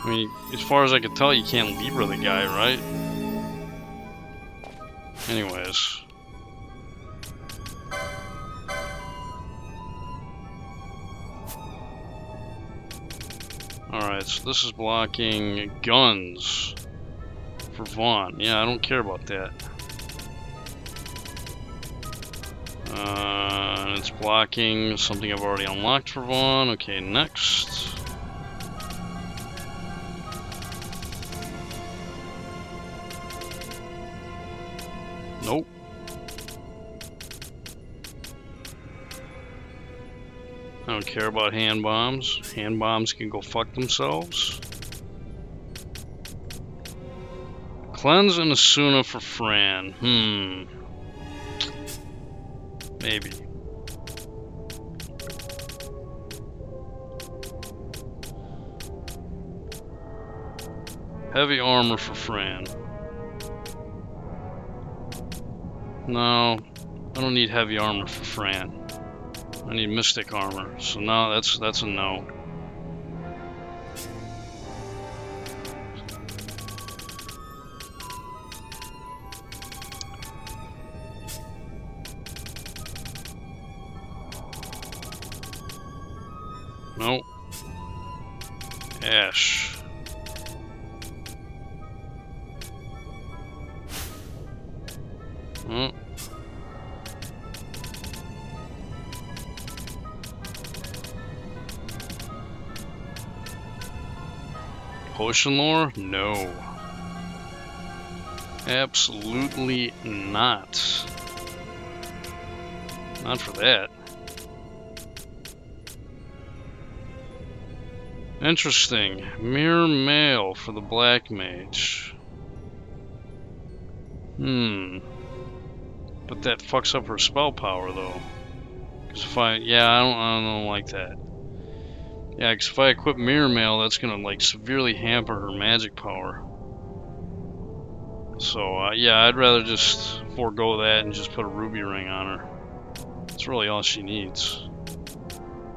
I mean, as far as I could tell, you can't Libra the guy, right? Anyways. Alright, so this is blocking guns for Vaughn. Yeah, I don't care about that. And it's blocking something I've already unlocked for Vaughn. Okay, next. Nope. I don't care about hand bombs. Hand bombs can go fuck themselves. Cleanse and Asuna for Fran. Maybe. Heavy armor for Fran. No, I don't need heavy armor for Fran. I need mystic armor. So no, that's a no. Nope. Ashe. Oh. Potion lore? No. Absolutely not. Not for that. Interesting. Mirror Mail for the Black Mage. But that fucks up her spell power though. Cause if I don't like that. Yeah, cause if I equip Mirror Mail, that's gonna like severely hamper her magic power. So yeah, I'd rather just forego that and just put a ruby ring on her. That's really all she needs.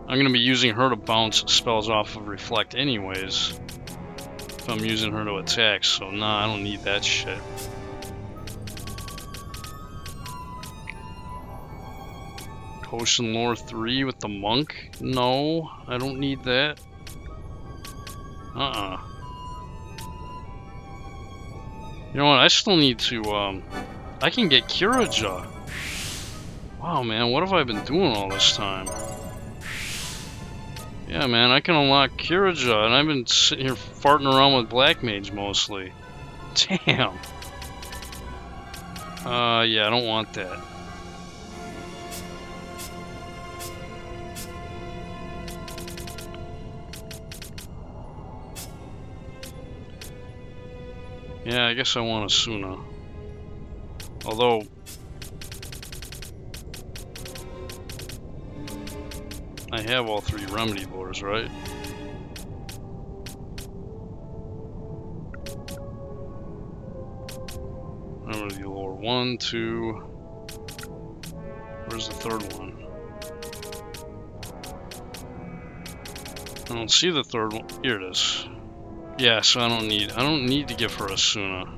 I'm gonna be using her to bounce spells off of Reflect anyways. If I'm using her to attack, so nah, I don't need that shit. Potion Lore 3 with the monk? No, I don't need that. You know what, I still need to, I can get Kiraja. Wow, man, what have I been doing all this time? Yeah, man, I can unlock Kiraja, and I've been sitting here farting around with Black Mage mostly. Damn. Yeah, I don't want that. Yeah, I guess I want Asuna. Although... I have all 3 remedy lures, right? Remedy lure 1, 2... Where's the 3rd one? I don't see the 3rd one. Here it is. Yeah, so I don't need to give her Asuna.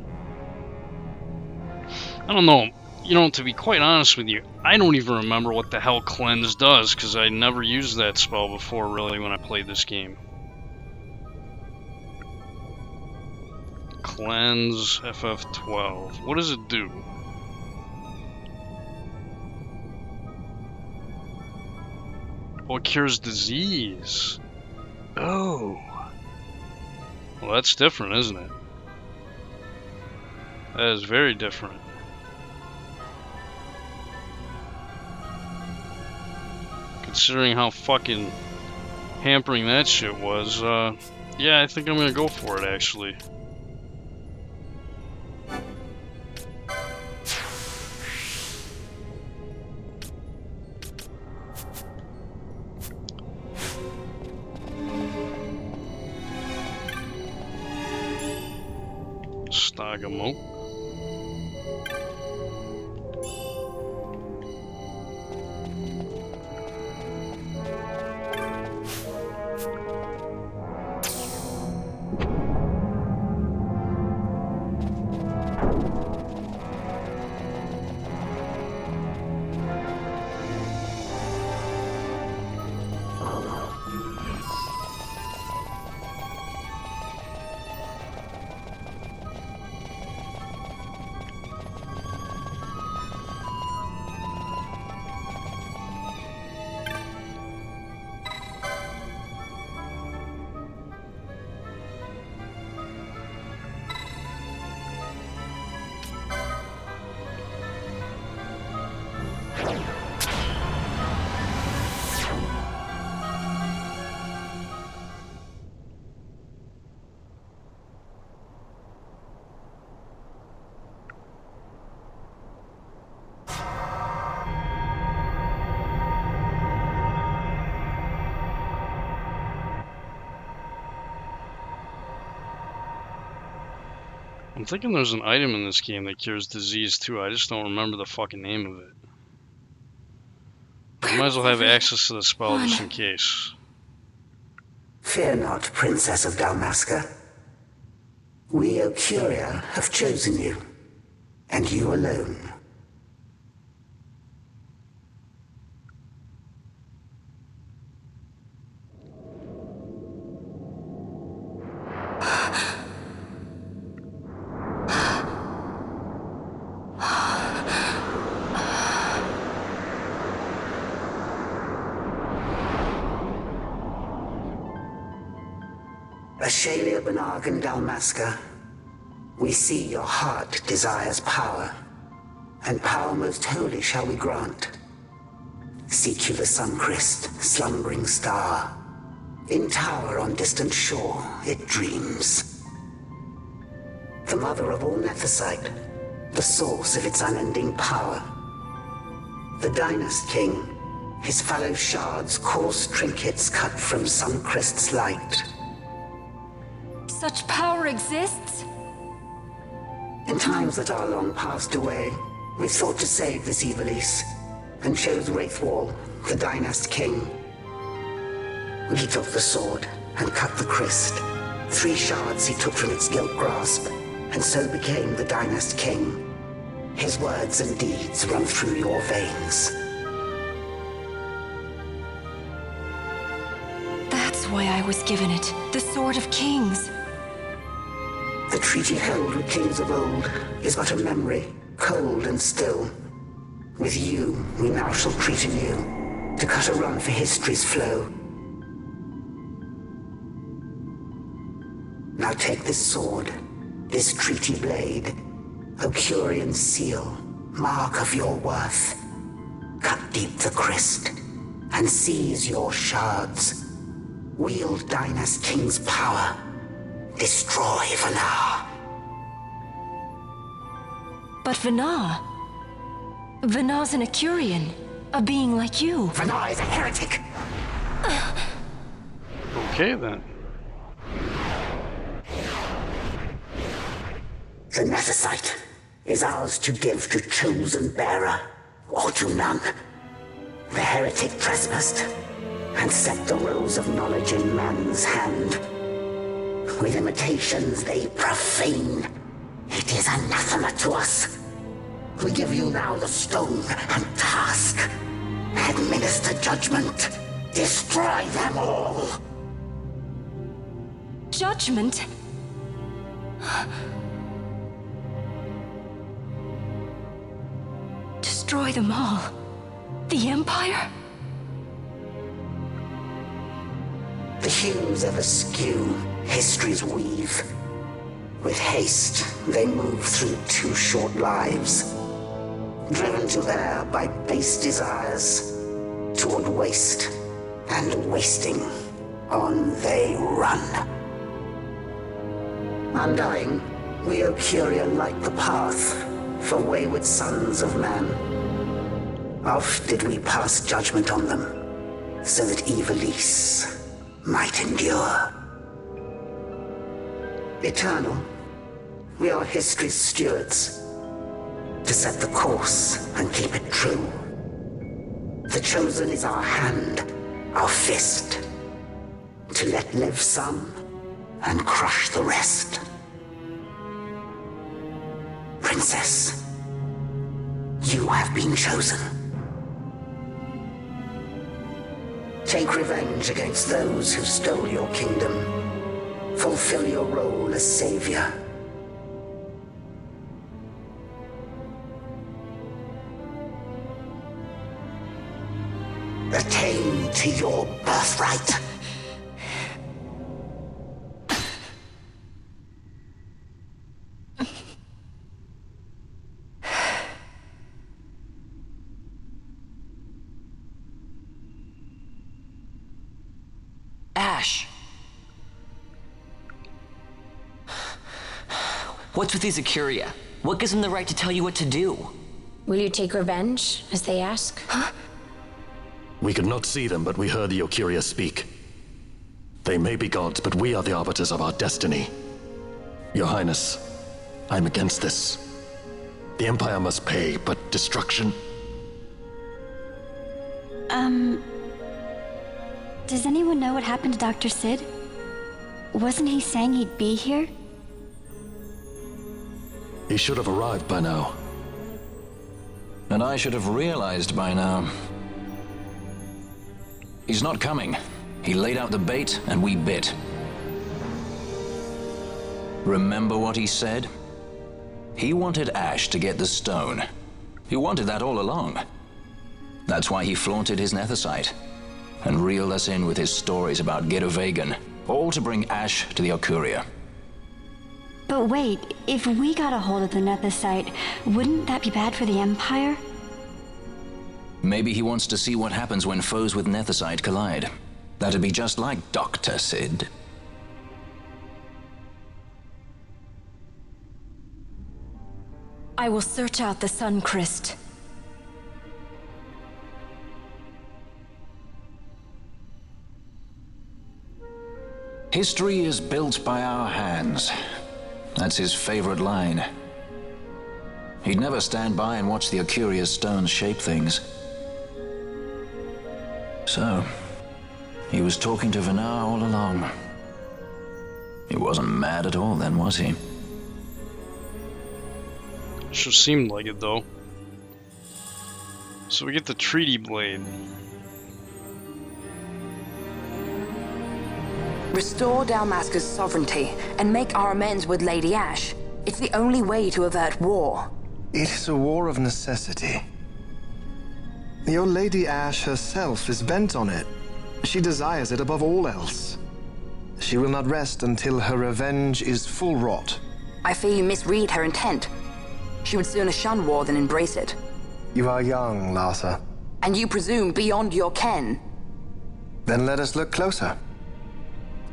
I don't know. You know, to be quite honest with you, I don't even remember what the hell Cleanse does, because I never used that spell before, really, when I played this game. Cleanse FF12. What does it do? Oh, it cures disease. Oh. Well, that's different, isn't it? That is very different. Considering how fucking hampering that shit was, yeah, I think I'm gonna go for it, actually. Stagamote. I'm thinking there's an item in this game that cures disease too. I just don't remember the fucking name of it. I might as well have access to the spell just in case. Fear not, Princess of Dalmasca. We, Occuria, have chosen you, and you alone. Ashe the Dalmasca, we see your heart desires power, and power most holy shall we grant. Seek you the sun-crest, slumbering star. In tower on distant shore, it dreams. The mother of all Nethicite, the source of its unending power. The Dynast King, his fallow shards, coarse trinkets cut from sun-crest's light. Such power exists? In times that are long passed away, we sought to save this Evilise, and chose Wraithwall, the Dynast King. He took the sword and cut the crest. 3 shards he took from its gilt grasp, and so became the Dynast King. His words and deeds run through your veins. That's why I was given it, the Sword of Kings. The treaty held with kings of old is but a memory, cold and still. With you, we now shall treat anew, to cut a run for history's flow. Now take this sword, this TreatyBlade, Occurian seal, mark of your worth. Cut deep the crest, and seize your shards. Wield Dynast King's power. Destroy Vanar. But Vanar? Vanar's an Occurian, a being like you. Vanar is a heretic. Okay then. The Nethicite is ours to give to chosen bearer, or to none. The heretic trespassed, and set the rose of knowledge in man's hand. With imitations they profane. It is anathema to us. We give you now the stone and task. Administer judgment. Destroy them all. Judgment? Destroy them all? The Empire? The hues ever skew history's weave. With haste, they move through 2 short lives. Driven to err by base desires. Toward waste and wasting, on they run. Undying, we Occuria light the path for wayward sons of man. Oft did we pass judgment on them, so that Evilise might endure. Eternal, we are history's stewards, to set the course and keep it true. The chosen is our hand, our fist, to let live some and crush the rest. Princess, you have been chosen. Take revenge against those who stole your kingdom. Fulfill your role as savior. Attain to your birthright. Ashe. What's with these Occuria? What gives them the right to tell you what to do? Will you take revenge, as they ask? Huh? We could not see them, but we heard the Occuria speak. They may be gods, but we are the arbiters of our destiny. Your Highness, I'm against this. The Empire must pay, but destruction? Does anyone know what happened to Dr. Sid? Wasn't he saying he'd be here? He should have arrived by now. And I should have realized by now. He's not coming. He laid out the bait, and we bit. Remember what he said? He wanted Ashe to get the stone. He wanted that all along. That's why he flaunted his nethicite, and reeled us in with his stories about Gidovegan, all to bring Ashe to the Occuria. But wait, if we got a hold of the nethicite, wouldn't that be bad for the Empire? Maybe he wants to see what happens when foes with nethicite collide. That'd be just like Dr. Sid. I will search out the Sun Crest. History is built by our hands. That's his favorite line. He'd never stand by and watch the Occuria's stones shape things. So, he was talking to Venar all along. He wasn't mad at all then, was he? Sure seemed like it, though. So we get the TreatyBlade. Restore Dalmasca's sovereignty and make our amends with Lady Ashe. It's the only way to avert war. It is a war of necessity. Your Lady Ashe herself is bent on it. She desires it above all else. She will not rest until her revenge is full wrought. I fear you misread her intent. She would sooner shun war than embrace it. You are young, Larsa. And you presume beyond your ken. Then let us look closer.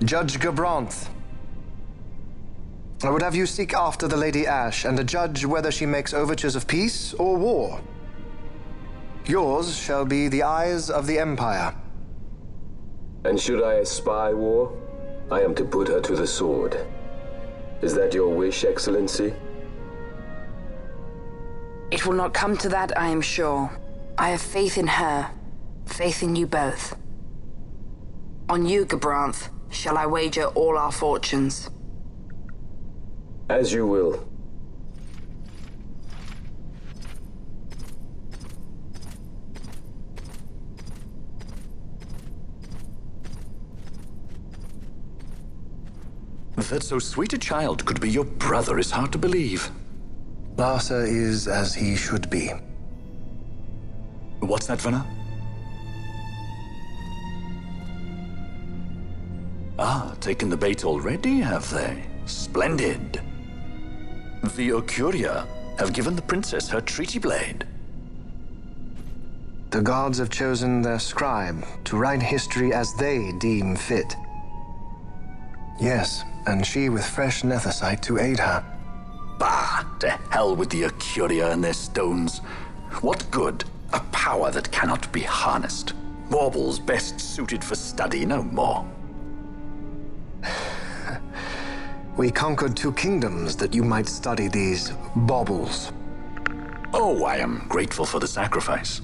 Judge Gabranth. I would have you seek after the Lady Ashe and judge whether she makes overtures of peace or war. Yours shall be the eyes of the Empire. And should I espy war, I am to put her to the sword. Is that your wish, Excellency? It will not come to that, I am sure. I have faith in her, faith in you both. On you, Gabranth, shall I wager all our fortunes. As you will. That so sweet a child could be your brother is hard to believe. Larsa is as he should be. What's that, Venar? Ah, taken the bait already, have they? Splendid. The Occuria have given the princess her TreatyBlade. The gods have chosen their scribe to write history as they deem fit. Yes, and she with fresh nethicite to aid her. Bah! To hell with the Occuria and their stones. What good? A power that cannot be harnessed. Baubles best suited for study, no more. We conquered 2 kingdoms that you might study these baubles. Oh, I am grateful for the sacrifice.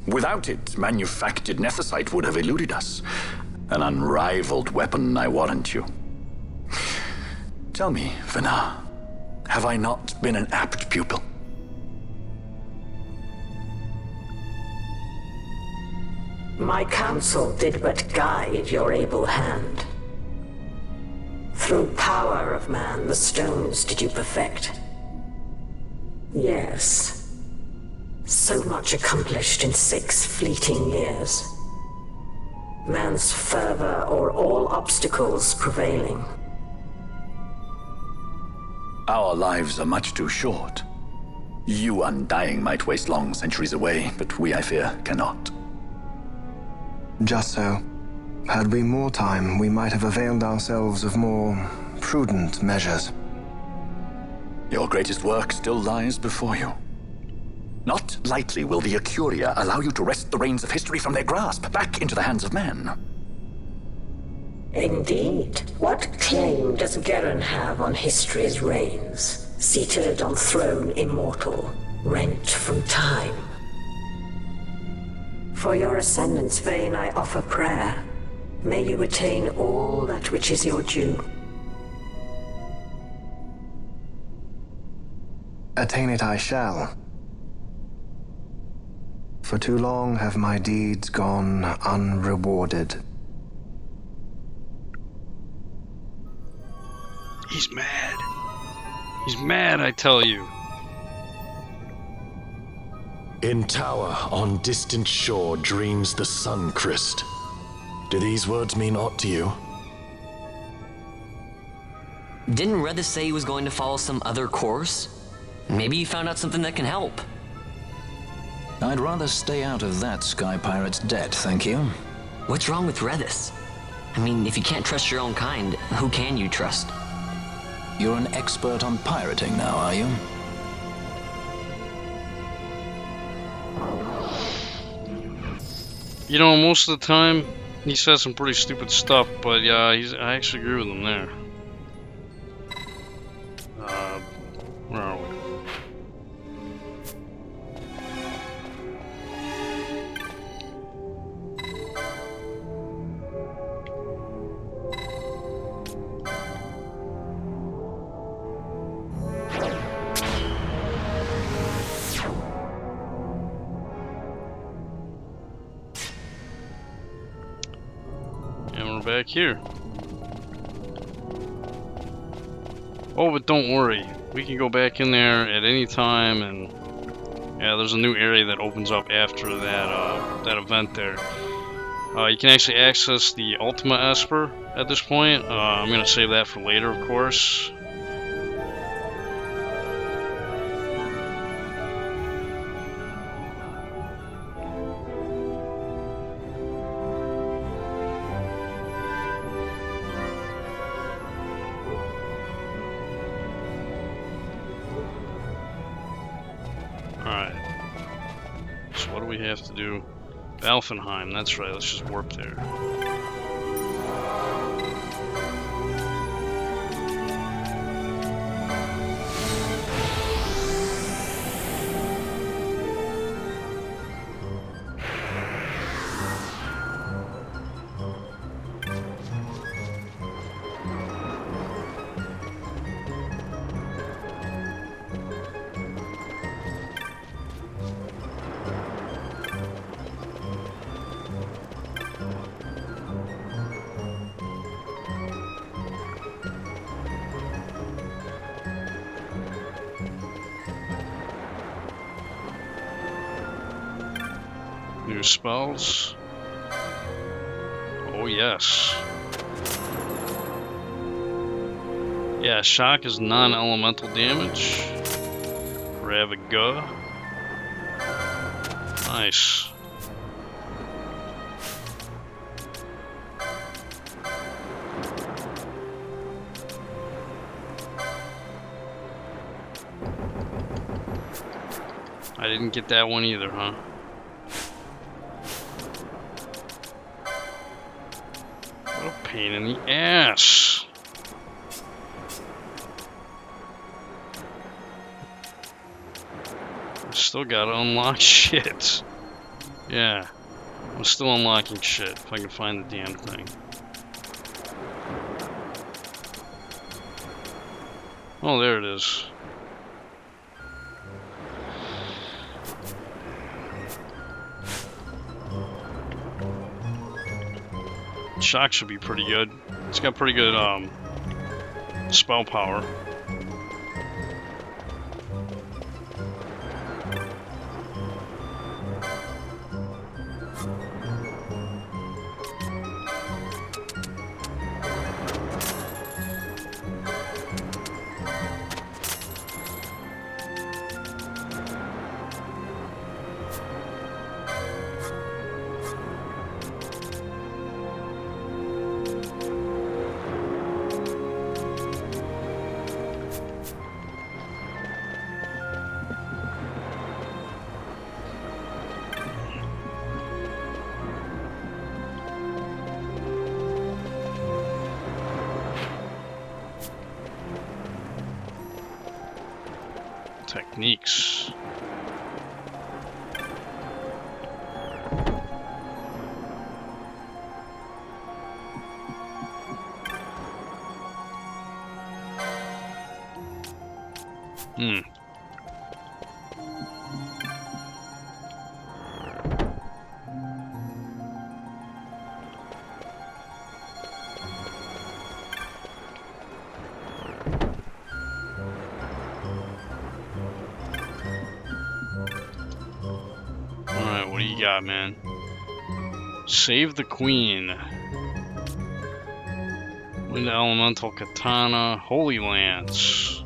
Without it, manufactured nethicite would have eluded us. An unrivaled weapon, I warrant you. Tell me, Venar, have I not been an apt pupil? My counsel did but guide your able hand. Through power of man, the stones did you perfect. Yes. So much accomplished in 6 fleeting years. Man's fervor o'er all obstacles prevailing. Our lives are much too short. You undying might waste long centuries away, but we, I fear, cannot. Just so. Had we more time, we might have availed ourselves of more prudent measures. Your greatest work still lies before you. Not lightly will the Occuria allow you to wrest the reins of history from their grasp, back into the hands of men. Indeed. What claim does Garen have on history's reins? seated on throne immortal, rent from time. For your ascendant's vein I offer prayer. May you attain all that which is your due. Attain it I shall. For too long have my deeds gone unrewarded. He's mad. He's mad, I tell you. In tower on distant shore dreams the sun Christ. Do these words mean aught to you? Didn't Reddas say he was going to follow some other course? Maybe he found out something that can help. I'd rather stay out of that sky pirate's debt, thank you. What's wrong with Reddas? I mean, if you can't trust your own kind, who can you trust? You're an expert on pirating now, are you? You know, most of the time, he says some pretty stupid stuff, but yeah, I actually agree with him there. Where are we? Back here. Oh, but don't worry. We can go back in there at any time, and yeah, there's a new area that opens up after that event there. You can actually access the Ultima Esper at this point. I'm gonna save that for later, of course. Have to do Balfonheim, that's right, let's just warp there. New spells. Oh yes. Yeah, shock is non-elemental damage. Ravaga. Nice. I didn't get that one either, huh? What a pain in the ass. Still gotta unlock shit. Yeah, I'm still unlocking shit if I can find the damn thing. Oh, there it is. Shock should be pretty good. It's got pretty good spell power. Techniques. Alright, what do you got, man? Save the Queen. Wind Elemental Katana. Holy Lance.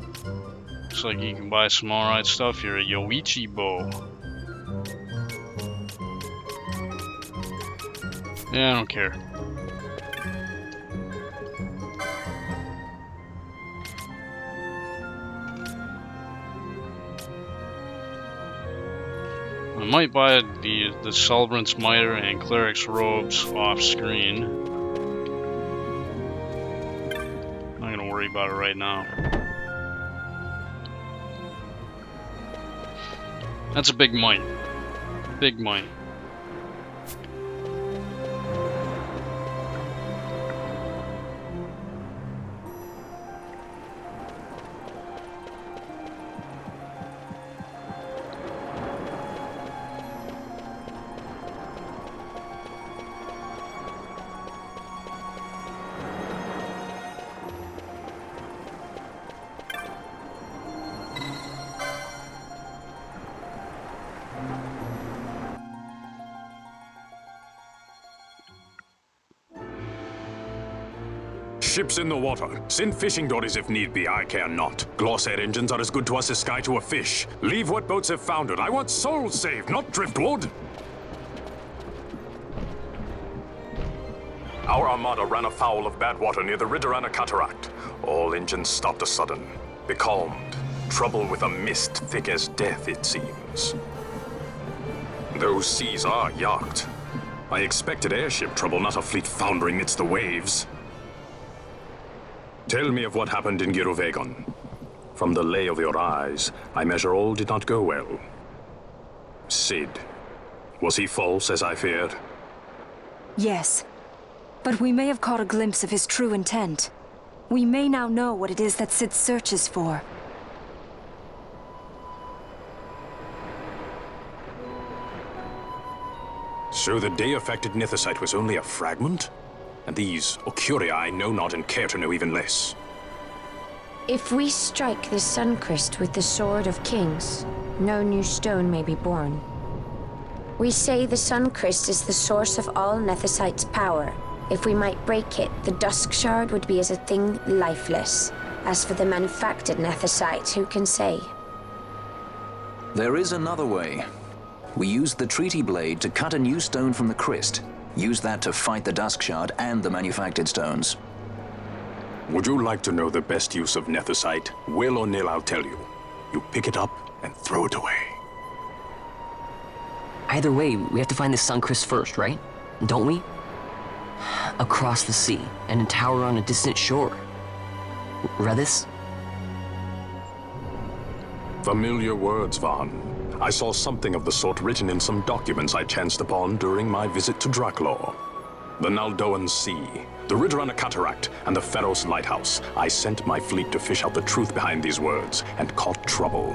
Looks like you can buy some alright stuff here. A Yoichi Bow. Yeah, I don't care. I might buy the Celebrant's Mitre and Cleric's Robes off screen. I'm not gonna worry about it right now. That's a big might. Big might. Ships in the water. Send fishing dories if need be, I care not. Glossair engines are as good to us as sky to a fish. Leave what boats have foundered. I want souls saved, not driftwood. Our armada ran afoul of bad water near the Ridorana cataract. All engines stopped a sudden. Becalmed. Trouble with a mist thick as death, it seems. Those seas are yacht. I expected airship trouble, not a fleet foundering midst the waves. Tell me of what happened in Girovegon. From the lay of your eyes, I measure all did not go well. Cid. Was he false, as I feared? Yes. But we may have caught a glimpse of his true intent. We may now know what it is that Cid searches for. So the day-affected Nithosite was only a fragment? And these Occuria I know not and care to know even less. If we strike the Suncrest with the Sword of Kings, no new stone may be born. We say the Suncrest is the source of all Nethosite's power. If we might break it, the Dusk Shard would be as a thing lifeless. As for the manufactured Nethosite, who can say? There is another way. We used the TreatyBlade to cut a new stone from the Crest. Use that to fight the Dusk Shard and the manufactured stones. Would you like to know the best use of Nethosite? Will or nil, I'll tell you. You pick it up and throw it away. Either way, we have to find the Suncrest first, right? Don't we? Across the sea, and a tower on a distant shore. Redis? Familiar words, Vaughn. I saw something of the sort written in some documents I chanced upon during my visit to Draklor. The Naldoan Sea, the Ridorana Cataract, and the Pharos Lighthouse. I sent my fleet to fish out the truth behind these words, and caught trouble.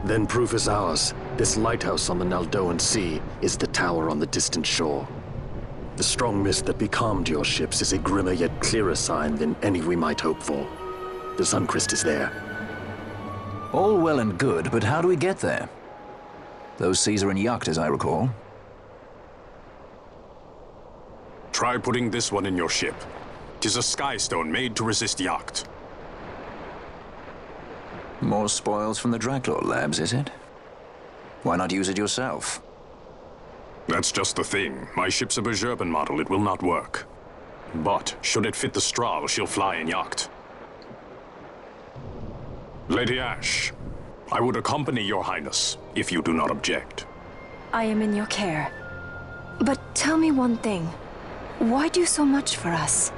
Then proof is ours. This lighthouse on the Naldoan Sea is the tower on the distant shore. The strong mist that becalmed your ships is a grimmer yet clearer sign than any we might hope for. The Suncrest is there. All well and good, but how do we get there? Those seas are in yacht, as I recall. Try putting this one in your ship. 'Tis a skystone made to resist yacht. More spoils from the Draklor labs, is it? Why not use it yourself? That's just the thing. My ship's a Bergerben model. It will not work. But should it fit the Strahl, she'll fly in yacht. Lady Ashe, I would accompany your highness, if you do not object. I am in your care. But tell me one thing. Why do so much for us?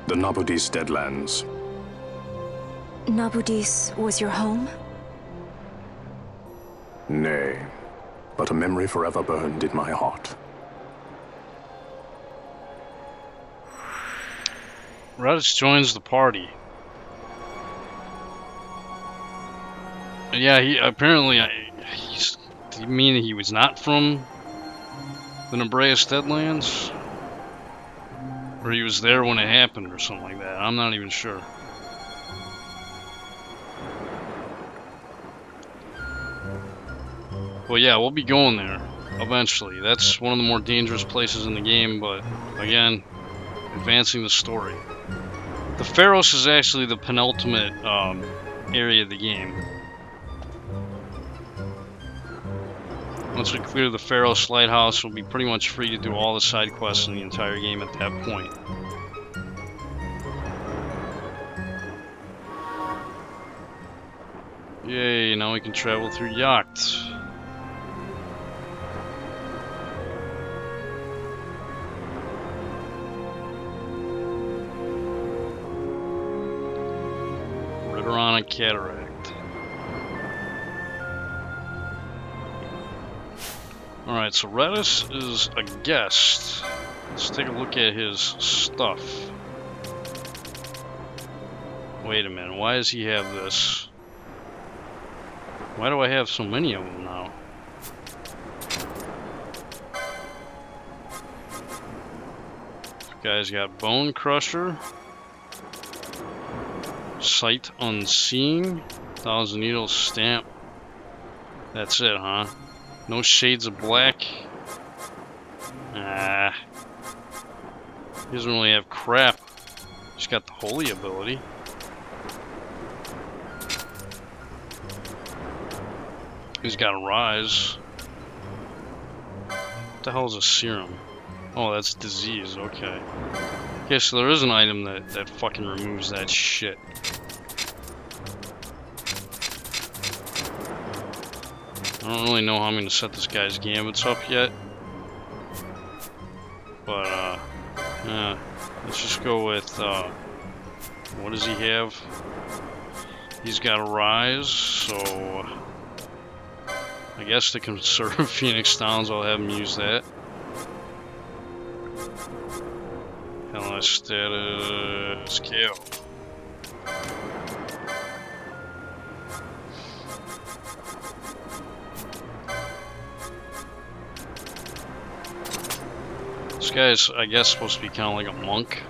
The Nabudis Deadlands. Nabudis was your home? Nay, but a memory forever burned in my heart. Redis joins the party. Yeah, he apparently. Do you mean he was not from the Nebreus Deadlands? Or he was there when it happened or something like that? I'm not even sure. Well, yeah, we'll be going there eventually. That's one of the more dangerous places in the game, but again, advancing the story. The Pharos is actually the penultimate area of the game. Once we clear the Pharos Lighthouse, we'll be pretty much free to do all the side quests in the entire game at that point. Yay, now we can travel through Yacht. Ridorana Cataract. Alright, so Redis is a guest. Let's take a look at his stuff. Wait a minute, why does he have this? Why do I have so many of them now? This guy's got Bone Crusher, Sight Unseen, Thousand Needles Stamp. That's it, huh? No Shades of Black. Ah. He doesn't really have crap. He's got the Holy ability. He's got a Rise. What the hell is a Serum? Oh, that's disease, okay. Okay, so there is an item that fucking removes that shit. I don't really know how I'm going to set this guy's gambits up yet. But, yeah. Let's just go with, what does he have? He's got a Rise, so I guess to conserve Phoenix Downs, I'll have him use that. LS status, KO. This guy's, I guess, supposed to be kind of like a monk.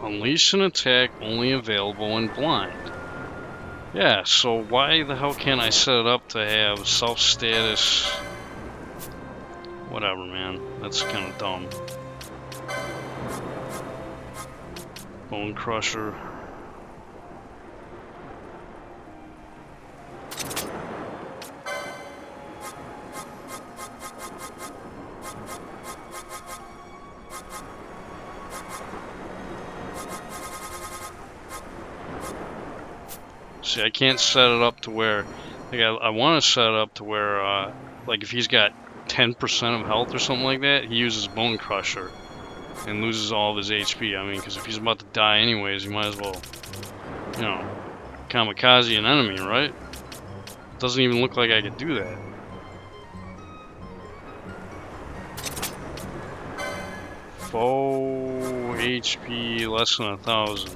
Unleash an attack only available in blind. Yeah, so why the hell can't I set it up to have self-status? Whatever, man. That's kind of dumb. Bone Crusher. See, I can't set it up to where, like, I want to set it up to where, like, if he's got 10% of health or something like that, he uses Bone Crusher and loses all of his HP. I mean, because if he's about to die anyways, you might as well, you know, kamikaze an enemy, right? Doesn't even look like I could do that. Foe HP less than 1,000.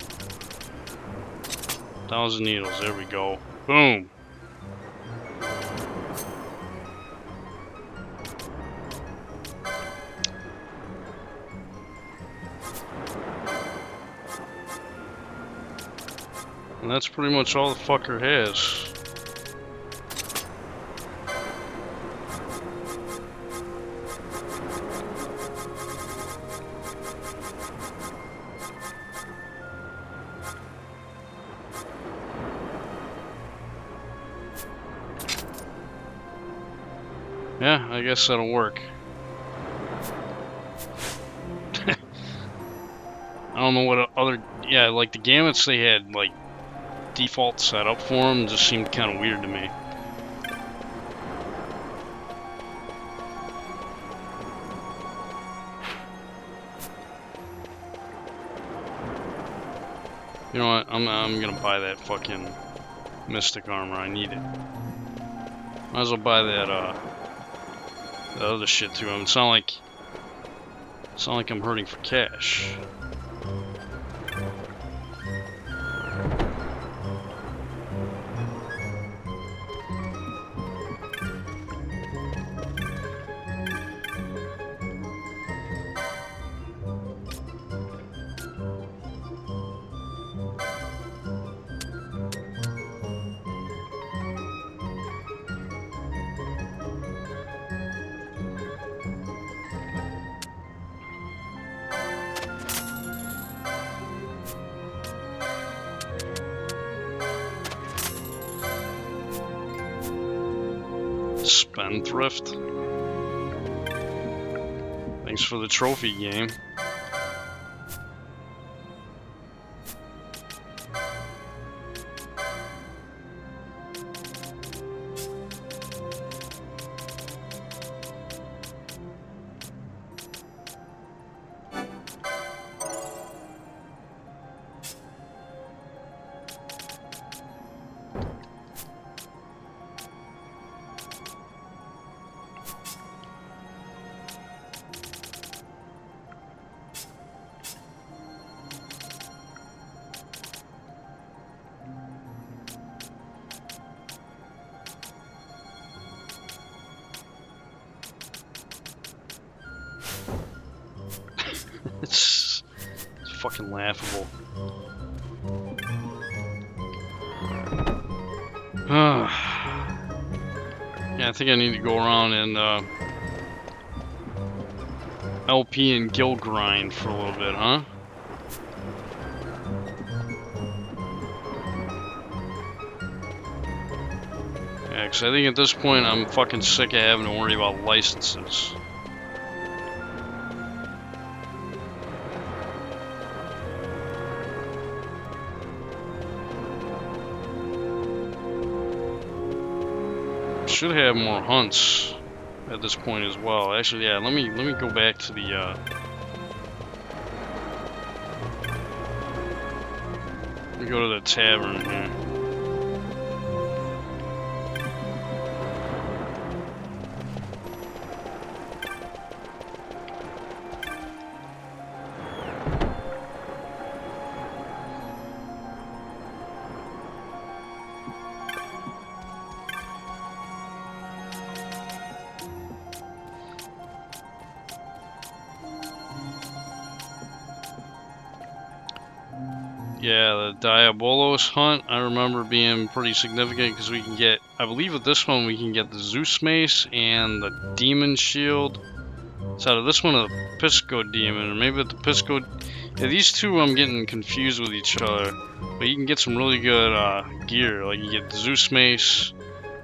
1,000 needles. There we go. Boom. And that's pretty much all the fucker has. Yeah, I guess that'll work. I don't know what other... Yeah, like the gamuts they had, like, default setup for them just seemed kind of weird to me. You know what? I'm gonna buy that fucking mystic armor. I need it. Might as well buy that the other shit too. I mean, it's not like I'm hurting for cash. Spendthrift. Thanks for the trophy game. It's fucking laughable. Yeah, I think I need to go around and LP and guild grind for a little bit, huh? Yeah, 'cause I think at this point I'm fucking sick of having to worry about licenses. Should have more hunts at this point as well. Actually, yeah, let me go back to the let me go to the tavern here. Yeah, the Diabolos hunt, I remember being pretty significant because we can get, I believe with this one we can get the Zeus Mace and the Demon Shield. It's out of this one, the Pisco Demon, or maybe with the Pisco... Yeah, these two I'm getting confused with each other, but you can get some really good gear. Like you get the Zeus Mace,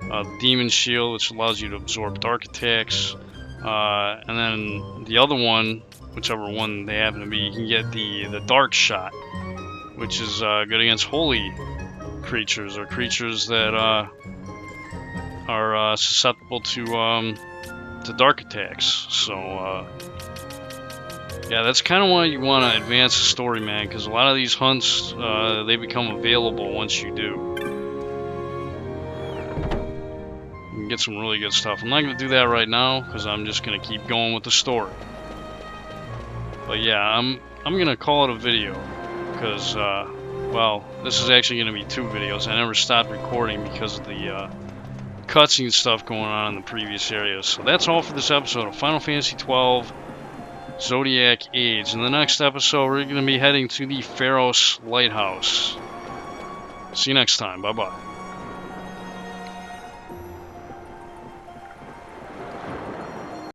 the Demon Shield, which allows you to absorb dark attacks, and then the other one, whichever one they happen to be, you can get the Dark Shot, which is good against holy creatures or creatures that are susceptible to dark attacks. So Yeah, that's kind of why you want to advance the story, man, because a lot of these hunts, they become available once you do. You can get some really good stuff. I'm not going to do that right now, because I'm just going to keep going with the story. But yeah, I'm going to call it a video, because, well, this is actually going to be 2 videos. I never stopped recording because of the cutscene stuff going on in the previous areas. So that's all for this episode of Final Fantasy XII Zodiac Age. In the next episode, we're going to be heading to the Pharos Lighthouse. See you next time. Bye-bye.